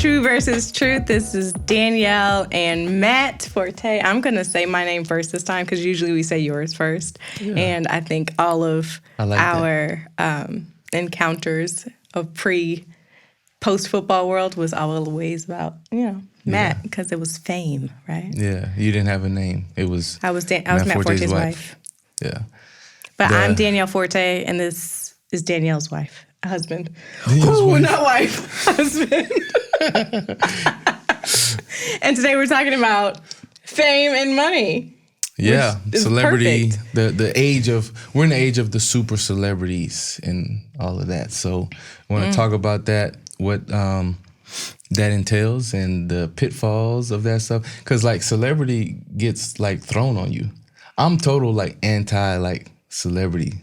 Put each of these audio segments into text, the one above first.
True versus Truth. This is Danielle and Matt Forte. I'm going to say my name first this time because usually we say yours first. Yeah. And I think all of our encounters of post-football world was always about, Matt, because it was fame, right? Yeah, you didn't have a name. It was I was Matt Forte's wife. Yeah. But I'm Danielle Forte, and this is Danielle's wife. Husband. Not wife. Husband. And today we're talking about fame and money. Yeah, celebrity. The age of we're in the age of the super celebrities and all of that. So I want to talk about that, what that entails, and the pitfalls of that stuff. Because like celebrity gets like thrown on you. I'm total like anti like celebrity.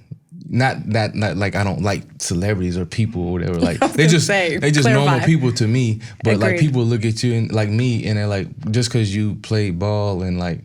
Not like I don't like celebrities or people or whatever. Like they just normal people to me. But Agreed. Like people look at you and like me and they're like, just because you play ball and like,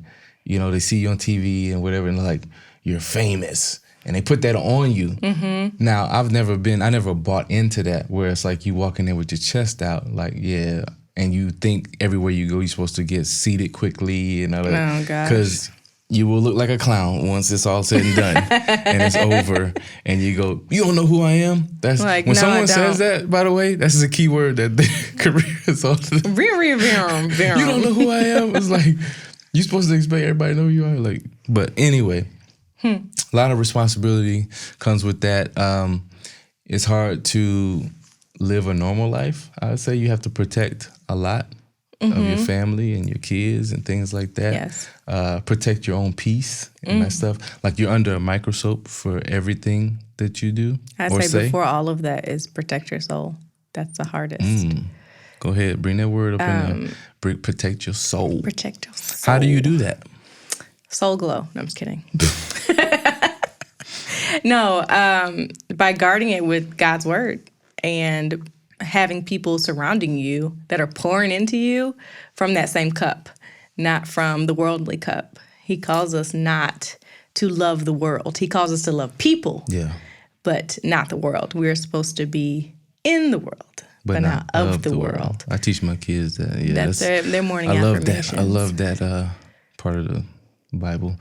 they see you on TV and whatever and they're like, you're famous. And they put that on you. Mm-hmm. Now I never bought into that where it's like you walk in there with your chest out, like, yeah, and you think everywhere you go you're supposed to get seated quickly and all that. Oh gosh. Because you will look like a clown once it's all said and done and it's over. And you go, you don't know who I am? That's like, when someone says that, by the way, that's a key word that their career is all. You don't know who I am? It's like, you're supposed to expect everybody to know who you are. Like, but anyway, a lot of responsibility comes with that. It's hard to live a normal life. I would say you have to protect a lot. Of your family and your kids and things like that. Yes. Protect your own peace and that stuff. Like you're under a microscope for everything that you do. I'd say before all of that is protect your soul. That's the hardest. Go ahead, bring that word up in there. Protect your soul. Protect your soul. How do you do that? Soul glow. No, I'm just kidding. No, by guarding it with God's word and having people surrounding you that are pouring into you from that same cup, not from the worldly cup. He calls us not to love the world. He calls us to love people, but not the world. We're supposed to be in the world, but not of the world. I teach my kids that. Yeah, that's their morning affirmations. I love that part of the Bible.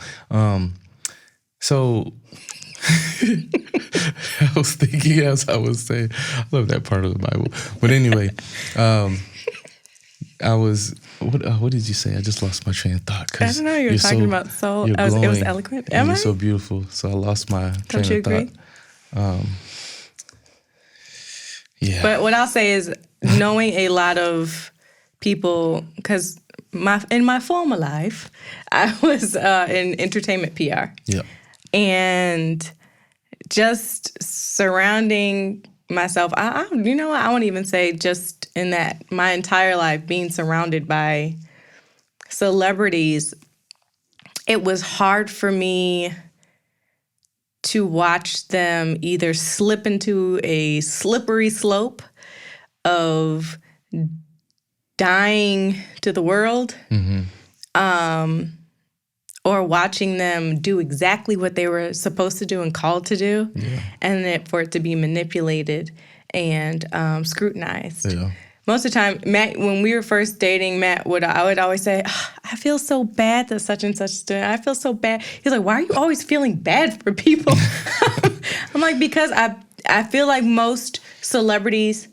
So I was thinking as I was saying, I love that part of the Bible. But anyway, I was, what did you say? I just lost my train of thought. I don't know, you were talking about soul. It was eloquent. Am I? You're so beautiful. So I lost my train of thought. Don't you agree? Yeah. But what I'll say is knowing a lot of people, because in my former life, I was in entertainment PR. Yeah. And just surrounding myself, I won't even say just in that, my entire life being surrounded by celebrities, it was hard for me to watch them either slip into a slippery slope of dying to the world, or watching them do exactly what they were supposed to do and called to do, and for it to be manipulated and scrutinized. Yeah. Most of the time, Matt, when we were first dating, I would always say, I feel so bad that such and such doing. I feel so bad. He's like, why are you always feeling bad for people? I'm like, because I feel like most celebrities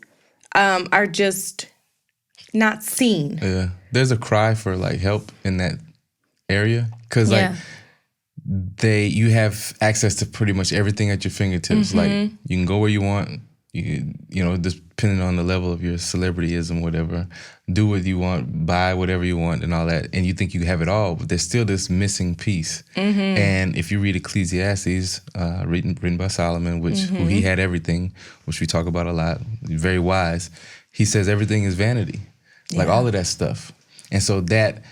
are just not seen. Yeah, there's a cry for like help in that area. Because like you have access to pretty much everything at your fingertips. Like you can go where you want. You depending on the level of your celebrityism, whatever, do what you want, buy whatever you want, and all that. And you think you have it all, but there's still this missing piece. And if you read Ecclesiastes, written by Solomon, who he had everything, which we talk about a lot, very wise. He says everything is vanity, like all of that stuff. And so that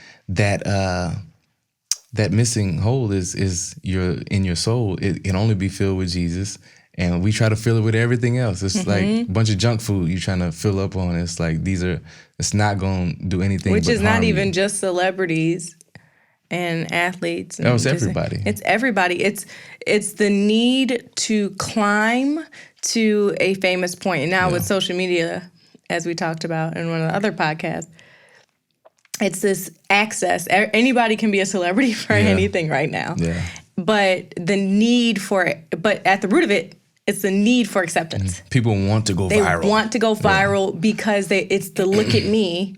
missing hole is in your soul. It can only be filled with Jesus. And we try to fill it with everything else. It's like a bunch of junk food you're trying to fill up on. It's like it's not going to do anything Which but is not even just celebrities and athletes. And it's everybody. It's everybody. It's the need to climb to a famous point. And now with social media, as we talked about in one of the other podcasts. It's this access. Anybody can be a celebrity for anything right now. Yeah. But the need for it, but at the root of it, it's the need for acceptance. People want to go viral. They want to go viral because it's the look at me.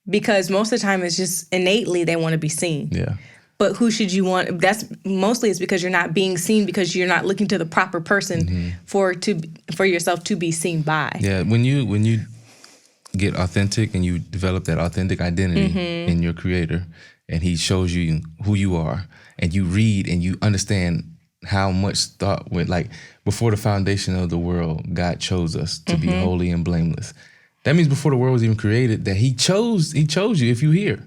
Because most of the time it's just innately they want to be seen. Yeah. But who should you want? That's mostly it's because you're not being seen because you're not looking to the proper person for yourself to be seen by. Yeah. When you get authentic and you develop that authentic identity in your creator, and he shows you who you are, and you read and you understand how much thought went, like before the foundation of the world, God chose us to be holy and blameless. That means before the world was even created, that he chose you if you're here.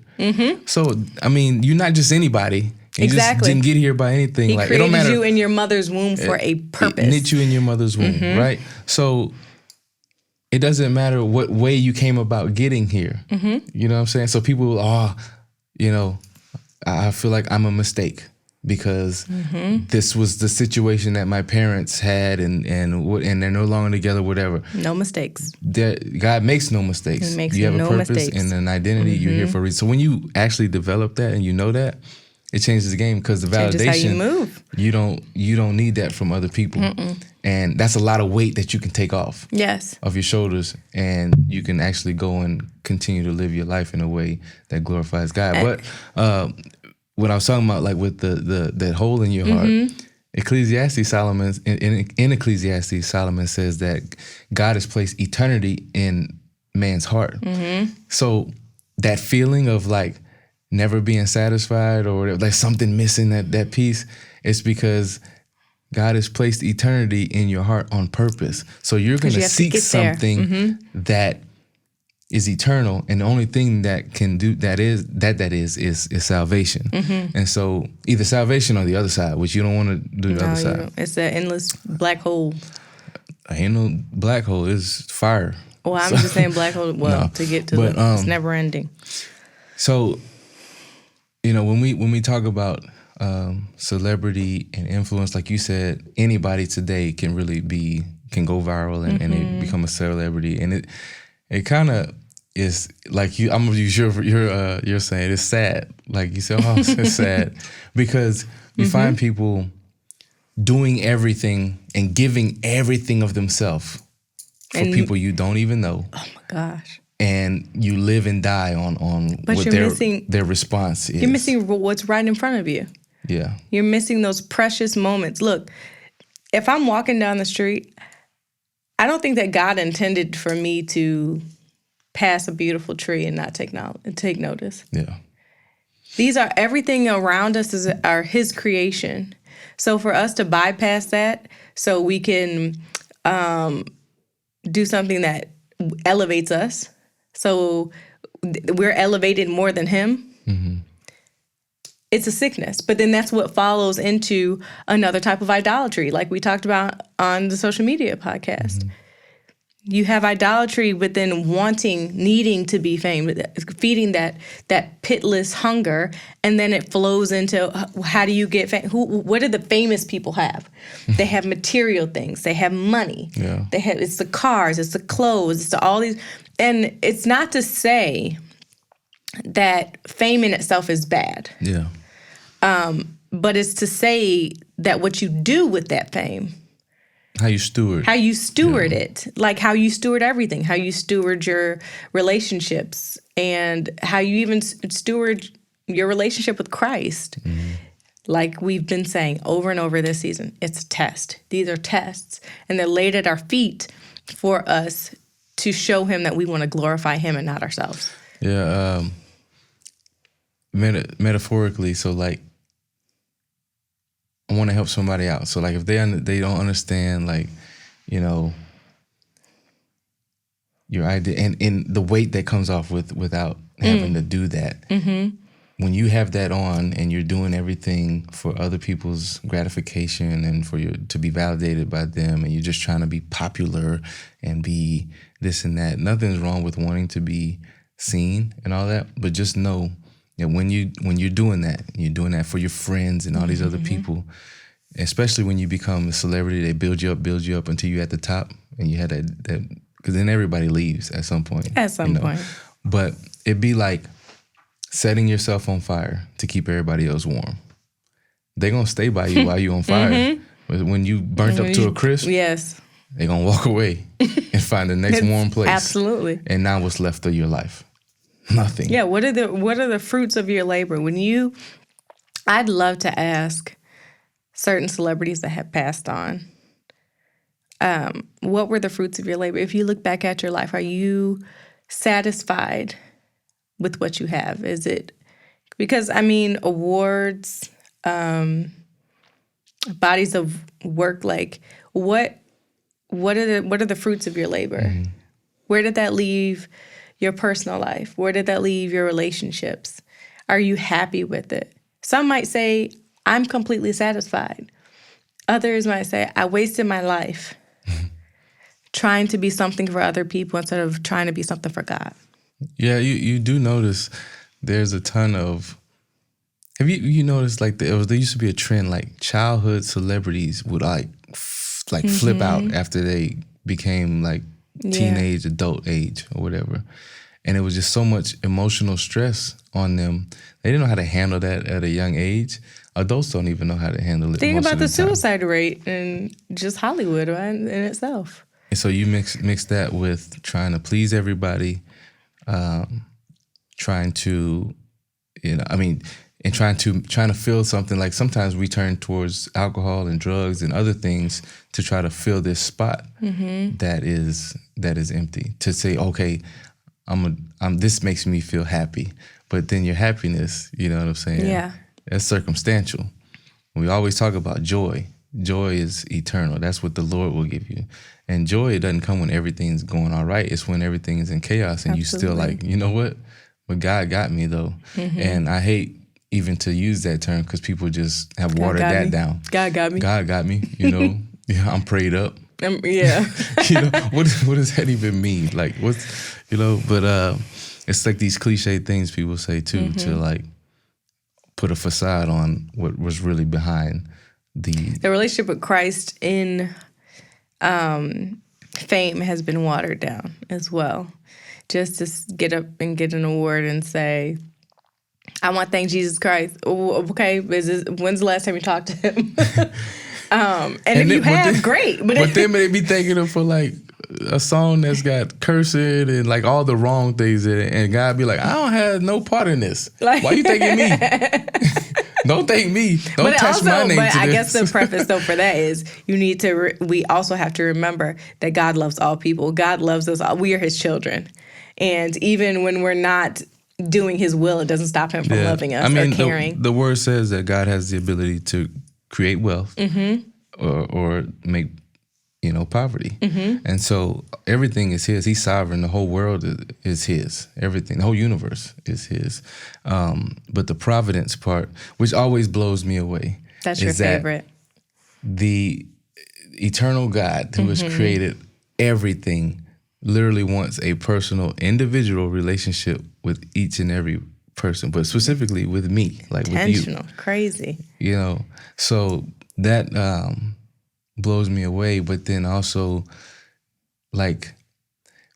So, I mean, you're not just anybody. You just didn't get here by anything. He like, created it don't matter. you in your mother's womb for a purpose. Knit you in your mother's womb, right? So it doesn't matter what way you came about getting here. You know what I'm saying? So people, I feel like I'm a mistake because this was the situation that my parents had, and they're no longer together, whatever. No mistakes. God makes no mistakes. He makes you have no a purpose mistakes. and an identity. You're here for a reason. So when you actually develop that and you know that, it changes the game because the validation. Changes how you move. You don't need that from other people, and that's a lot of weight that you can take off. Yes. Of your shoulders, and you can actually go and continue to live your life in a way that glorifies God. But what I was talking about, like with that hole in your heart, Ecclesiastes, Solomon in Ecclesiastes, Solomon says that God has placed eternity in man's heart. So that feeling of like never being satisfied or whatever, like something missing, that piece, it's because God has placed eternity in your heart on purpose. So you're going to seek something that is eternal, and the only thing that can do that is salvation. And so either salvation or the other side, which you don't want to do the other side. It's an endless black hole. Ain't no black hole, is fire. Well, I'm just saying black hole. Well, to get to it's never ending. So, when we talk about celebrity and influence, like you said, anybody today can go viral and they become a celebrity, and it kind of is like I'm gonna use you're saying it's sad. Like you said, it's sad because you find people doing everything and giving everything of themselves for people you don't even know. Oh my gosh. And you live and die on what their response is. You're missing what's right in front of you. Yeah. You're missing those precious moments. Look, if I'm walking down the street, I don't think that God intended for me to pass a beautiful tree and not take notice. Yeah. These are everything around us are His creation. So for us to bypass that, so we can do something that elevates us, so we're elevated more than Him. It's a sickness. But then that's what follows into another type of idolatry, like we talked about on the social media podcast. You have idolatry within needing to be famed, feeding that pitless hunger, and then it flows into how do you get fame? What do the famous people have? They have material things. They have money. Yeah. It's the cars. It's the clothes. It's all these. And it's not to say that fame in itself is bad. Yeah. But it's to say that what you do with that fame. How you steward it, like how you steward everything, how you steward your relationships, and how you even steward your relationship with Christ. Like we've been saying over and over this season, it's a test. These are tests, and they're laid at our feet for us to show Him that we want to glorify Him and not ourselves. Yeah. Metaphorically, so like, I want to help somebody out. So like if they don't understand, like, your idea and the weight that comes off without having to do that. When you have that on and you're doing everything for other people's gratification and for to be validated by them, and you're just trying to be popular and be this and that. Nothing's wrong with wanting to be seen and all that, but just know that when you're doing that, you're doing that for your friends and all these other people, especially when you become a celebrity, they build you up until you're at the top and you had that because then everybody leaves at some point. At some point. But it'd be like setting yourself on fire to keep everybody else warm. They're going to stay by you while you're on fire. But when you burnt up to a crisp, yes, they're going to walk away and find the next warm place. Absolutely. And now what's left of your life? Nothing. Yeah, what are the fruits of your labor? I'd love to ask certain celebrities that have passed on, what were the fruits of your labor? If you look back at your life, are you satisfied with what you have? Is it because awards, bodies of work, like what are the fruits of your labor? Mm-hmm. Where did that leave your personal life? Where did that leave your relationships? Are you happy with it? Some might say, I'm completely satisfied. Others might say, I wasted my life trying to be something for other people instead of trying to be something for God. Yeah, you do notice there's a ton of... Have you noticed, like, there used to be a trend, like, childhood celebrities would, flip out after they became, like, teenage, adult age or whatever. And it was just so much emotional stress on them. They didn't know how to handle that at a young age. Adults don't even know how to handle it. Think about the suicide rate in just Hollywood, right, in itself. And so you mix that with trying to please everybody, trying to, and trying to feel something. Like sometimes we turn towards alcohol and drugs and other things to try to fill this spot that is empty. To say, okay, this makes me feel happy, but then your happiness, you know what I'm saying? Yeah, that's circumstantial. We always talk about joy. Joy is eternal. That's what the Lord will give you. And joy, it doesn't come when everything's going all right. It's when everything is in chaos and you still like, you know what? But God got me though. And I hate even to use that term because people just have watered that down. God got me. God got me, you know. Yeah, I'm prayed up. Yeah. What does that even mean? Like what's, but it's like these cliche things people say too, to like put a facade on what was really behind the relationship with Christ in fame has been watered down as well. Just to get up and get an award and say, I want to thank Jesus Christ. Oh, okay, when's the last time you talked to him? And if you have, great. But then they be thanking him for like a song that's got cursing and like all the wrong things in it, and God be like, I don't have no part in this. Like, why you thanking me? Don't thank me. Don't touch my name. But I guess the preface though for that is you need to. We also have to remember that God loves all people. God loves us all. We are His children, and even when we're not doing His will, it doesn't stop Him from loving us or caring. The word says that God has the ability to create wealth or make poverty. And so everything is His. He's sovereign. The whole world is His. Everything, the whole universe is His. But the providence part, which always blows me away. That's your favorite. The eternal God who has created everything literally wants a personal, individual relationship with each and every person, but specifically with me, like intentional, with you. Crazy. So that blows me away. But then also, like,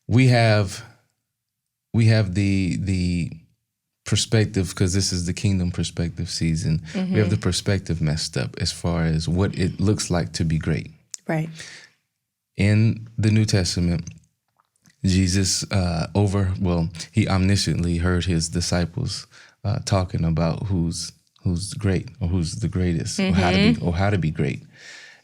we have the perspective, because this is the kingdom perspective season. We have the perspective messed up as far as what it looks like to be great. Right. In the New Testament, Jesus he omnisciently heard his disciples talking about who's great or who's the greatest or how to be great.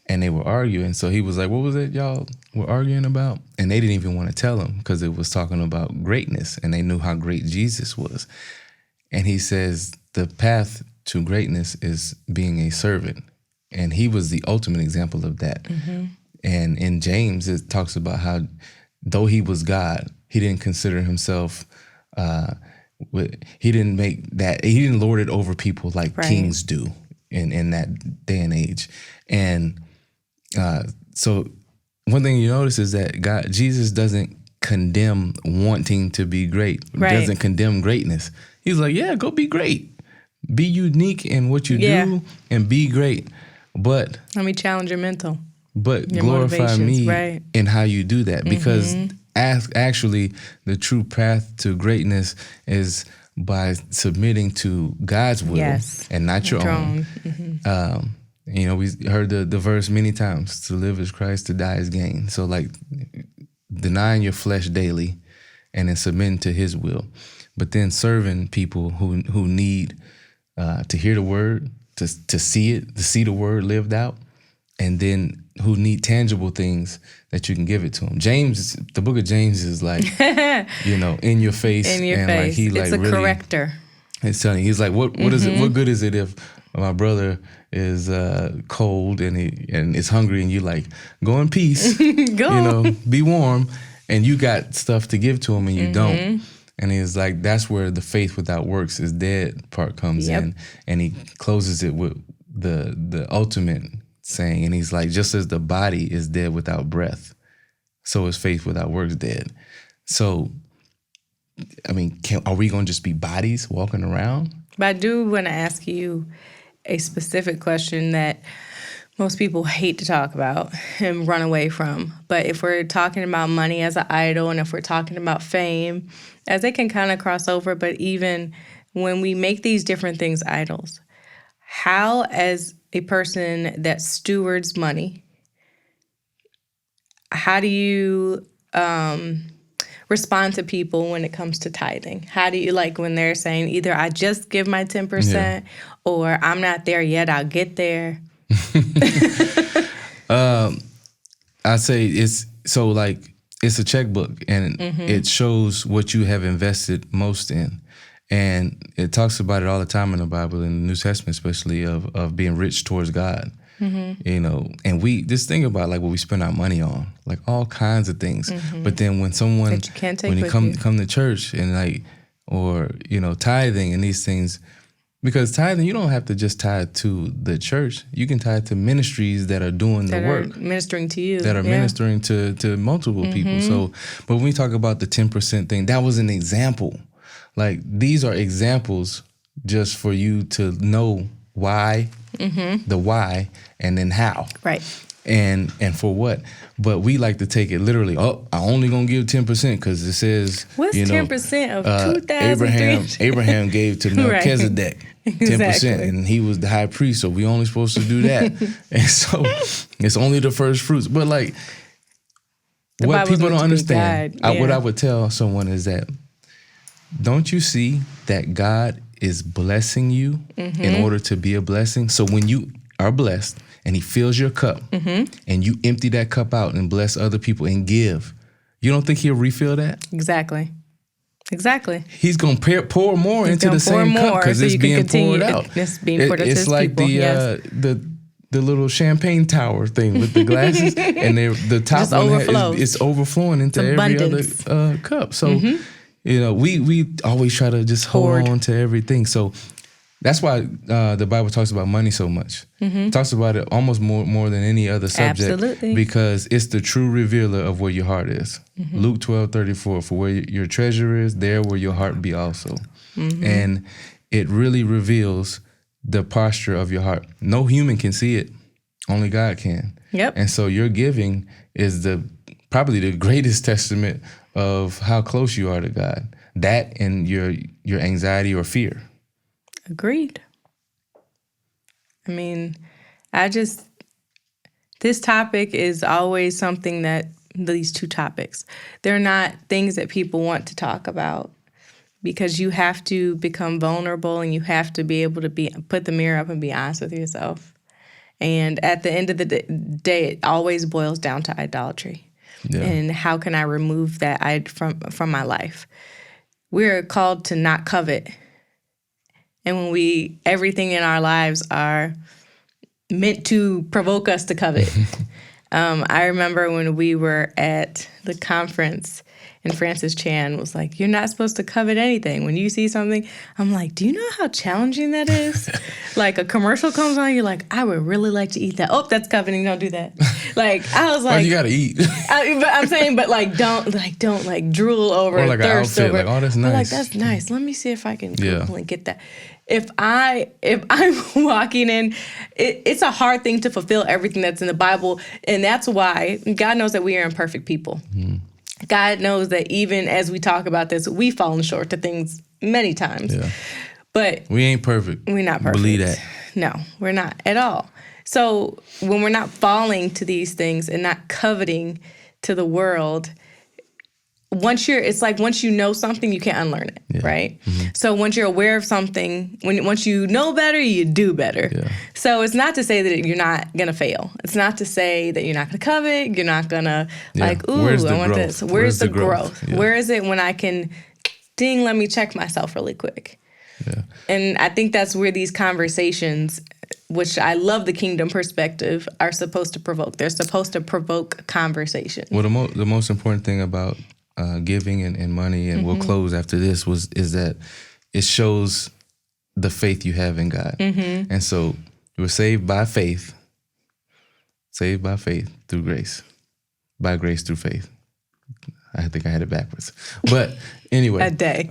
And they were arguing. So he was like, what was it y'all were arguing about? And they didn't even want to tell him because it was talking about greatness, and they knew how great Jesus was. And he says the path to greatness is being a servant. And he was the ultimate example of that. And in James, it talks about how though he was God, he didn't consider himself, he didn't lord it over people like kings do in that day and age. And so one thing you notice is that Jesus doesn't condemn wanting to be great, doesn't condemn greatness. He's like, yeah, go be great. Be unique in what you do and be great. But let me challenge your mental. But glorify me in how you do that, because actually, the true path to greatness is by submitting to God's will and not your own. We heard the verse many times: to live is Christ, to die is gain. So like denying your flesh daily and then submitting to his will, but then serving people who need to hear the word, to see it, to see the word lived out, and then who need tangible things that you can give it to them. James, the book of James is like, in your face. Like he it's a really, corrector. It's telling you, he's like, what is it? What good is it if my brother is cold and is hungry, and you like, go in peace, be warm, and you got stuff to give to him and you don't. And he's like, that's where the faith without works is dead part comes in, and he closes it with the ultimate saying, and he's like, just as the body is dead without breath, so is faith without works dead. So, I mean, are we going to just be bodies walking around? But I do want to ask you a specific question that most people hate to talk about and run away from. But if we're talking about money as an idol, and if we're talking about fame, as they can kind of cross over, but even when we make these different things idols, how, as a person that stewards money, how do you respond to people when it comes to tithing? How do you, like, when they're saying either I just give my 10% or I'm not there yet, I'll get there? I say it's a checkbook, and it shows what you have invested most in. And it talks about it all the time in the Bible, in the New Testament especially, of being rich towards God. And we just think about like what we spend our money on, like all kinds of things. But then when someone, that you can't take when you with come to church and like, or tithing and these things, because tithing, you don't have to just tithe to the church. You can tithe to ministries that are doing the work, ministering to you, that are ministering to multiple people. So, but when we talk about the 10% thing, that was an example. Like, these are examples just for you to know why, the why, and then how. Right. And for what. But we like to take it literally. Oh, I only going to give 10% because it says, what's 10% of 2,000? Abraham gave to Melchizedek 10%, and he was the high priest, so we only supposed to do that. And so it's only the first fruits. But like, what people don't understand, what I would tell someone is that, don't you see that God is blessing you in order to be a blessing? So when you are blessed and he fills your cup and you empty that cup out and bless other people and give, you don't think he'll refill that? Exactly. He's going to pour more into the same cup because it's being poured out. It's being poured out to his people. It's like the little champagne tower thing with the glasses, and the top just one overflows. It's overflowing into every other cup. So we always try to just hold on to everything. So that's why the Bible talks about money so much. It talks about it almost more than any other subject. Absolutely. Because it's the true revealer of where your heart is. Luke 12:34, for where your treasure is, there will your heart be also. And it really reveals the posture of your heart. No human can see it. Only God can. Yep. And so your giving is probably the greatest testament of how close you are to God. That and your anxiety or fear. Agreed. I mean, this topic is always something that, these two topics, they're not things that people want to talk about, because you have to become vulnerable and you have to be able to put the mirror up and be honest with yourself. And at the end of the day, it always boils down to idolatry. Yeah. And how can I remove that from my life? We're called to not covet. And when everything in our lives are meant to provoke us to covet. I remember when we were at the conference and Francis Chan was like, you're not supposed to covet anything. When you see something, I'm like, do you know how challenging that is? Like, a commercial comes on, you're like, I would really like to eat that. Oh, that's coveting, don't do that. Like, I was like, well, you gotta eat. Don't drool over or like thirst an outfit, over. like, oh, that's nice. Like, that's nice. Let me see if I can Google and get that. If I'm walking in, it's a hard thing to fulfill everything that's in the Bible, and that's why God knows that we are imperfect people. God knows that even as we talk about this, we've fallen short to things many times. Yeah. But we ain't perfect. We're not perfect. Believe that. No, we're not at all. So when we're not falling to these things and not coveting to the world, once you know something, you can't unlearn it, right? Mm-hmm. So once you're aware of something, once you know better, you do better. Yeah. So it's not to say that you're not gonna fail. It's not to say that you're not gonna covet. You're not gonna I want this. Where's the growth? Yeah. Where is it when I can, let me check myself really quick. Yeah. And I think that's where these conversations, which I love the kingdom perspective, are supposed to provoke. They're supposed to provoke conversation. Well, the most important thing about giving and money, and we'll close after this, is that it shows the faith you have in God. Mm-hmm. And so you were saved by faith through grace, by grace through faith. I think I had it backwards. But anyway. A day.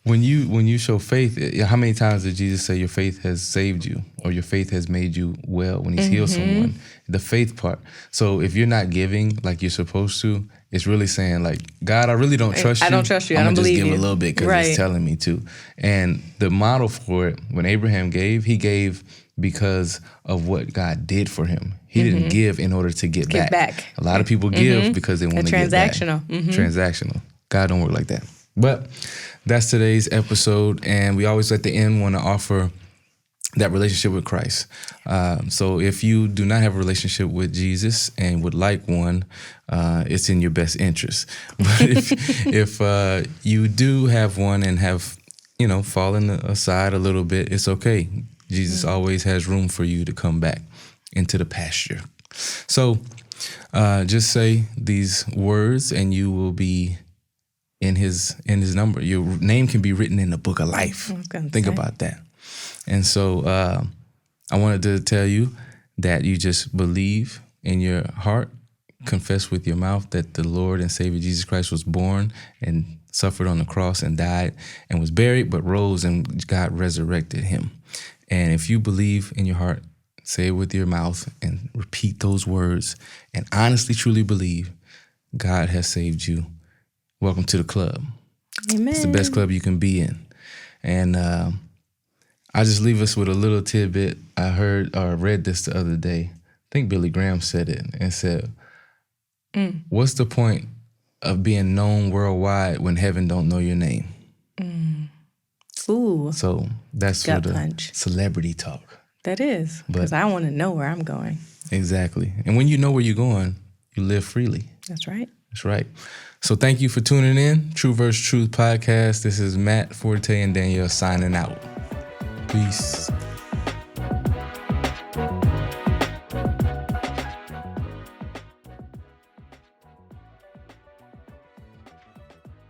When you show faith, how many times did Jesus say your faith has saved you or your faith has made you well when he's healed someone? The faith part. So if you're not giving like you're supposed to, it's really saying like, God, I really don't trust you. I don't trust you. I don't believe you. I'm going to just give a little bit because it's telling me to. And the model for it, when Abraham gave, he gave because of what God did for him. He didn't give in order to get back. A lot of people give because they want to get back. Transactional. God don't work like that. But that's today's episode, and we always at the end want to offer that relationship with Christ. So if you do not have a relationship with Jesus and would like one, it's in your best interest. But if you do have one and have fallen aside a little bit, it's okay. Jesus always has room for you to come back into the pasture. So just say these words and you will be in his number. Your name can be written in the book of life. Think about that. And so I wanted to tell you that you just believe in your heart, confess with your mouth that the Lord and Savior Jesus Christ was born and suffered on the cross and died and was buried, but rose and God resurrected him. And if you believe in your heart, say it with your mouth and repeat those words and honestly, truly believe God has saved you. Welcome to the club. Amen. It's the best club you can be in. And I just leave us with a little tidbit. I heard or read this the other day. I think Billy Graham said it and said, what's the point of being known worldwide when heaven don't know your name? Ooh. So that's gut for the punch. Celebrity talk. That is, because I want to know where I'm going. Exactly. And when you know where you're going, you live freely. That's right. That's right. So thank you for tuning in. True vs. Truth podcast. This is Matt, Forte, and Danielle signing out. Peace.